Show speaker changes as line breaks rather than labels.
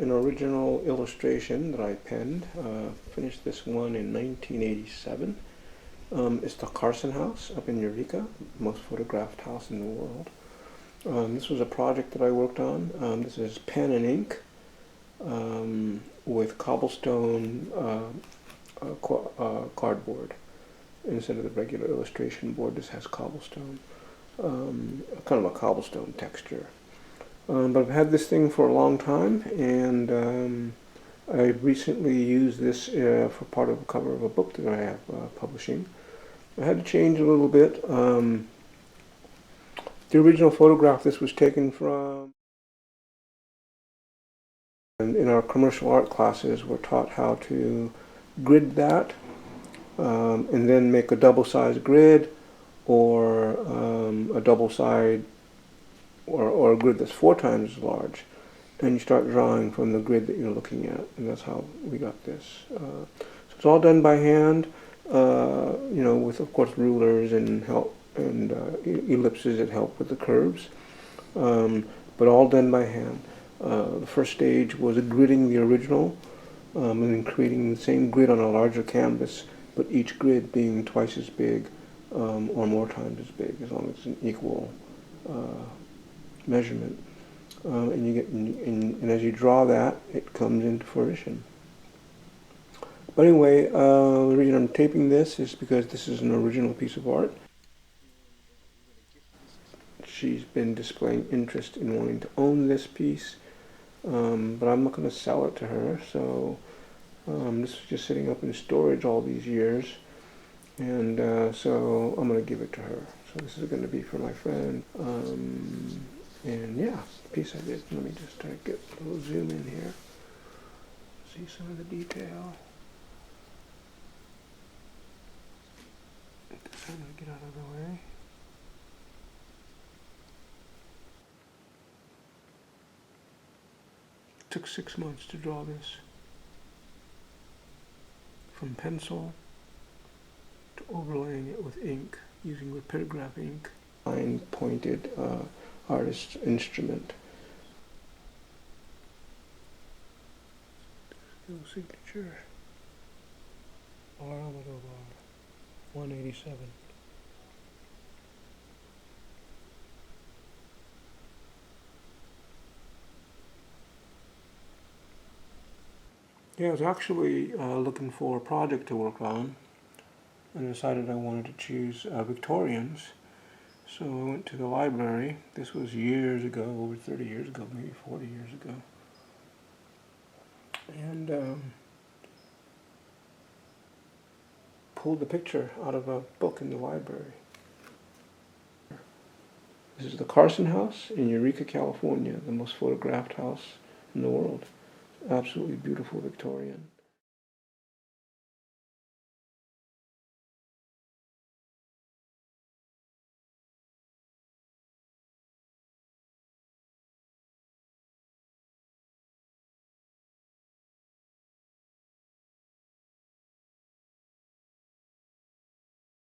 an original illustration that I penned. Finished this one in 1987. It's the Carson House up in Eureka, most photographed house in the world. This was a project that I worked on. This is pen and ink with cobblestone cardboard. Instead of the regular illustration board, this has cobblestone, kind of a cobblestone texture. But I've had this thing for a long time, and I recently used this for part of the cover of a book that I have publishing. I had to change a little bit. The original photograph this was taken from, and in our commercial art classes we're taught how to grid that and then make a double-sized grid or a double-side or a grid that's 4 times as large, and you start drawing from the grid that you're looking at, and that's how we got this. So it's all done by hand, with of course rulers and help and ellipses that help with the curves, but all done by hand. The first stage was gridding the original, and then creating the same grid on a larger canvas, but each grid being twice as big or more times as big, as long as it's an equal measurement. And as you draw that, it comes into fruition. But anyway, the reason I'm taping this is because this is an original piece of art. She's been displaying interest in wanting to own this piece, but I'm not going to sell it to her, so this is just sitting up in storage all these years, and so I'm going to give it to her. So this is going to be for my friend, and yeah, the piece I did. Let me just get a little zoom in here, see some of the detail. I'm going to get out of the way. It took 6 months to draw this. From pencil to overlaying it with ink, using rapidograph ink. Fine-pointed artist's instrument. Little signature. R. 187. Yeah, I was actually looking for a project to work on, and decided I wanted to choose Victorians. So I went to the library. This was years ago, over 30 years ago, maybe 40 years ago. And pulled the picture out of a book in the library. This is the Carson House in Eureka, California, the most photographed house in the world. Absolutely beautiful Victorian.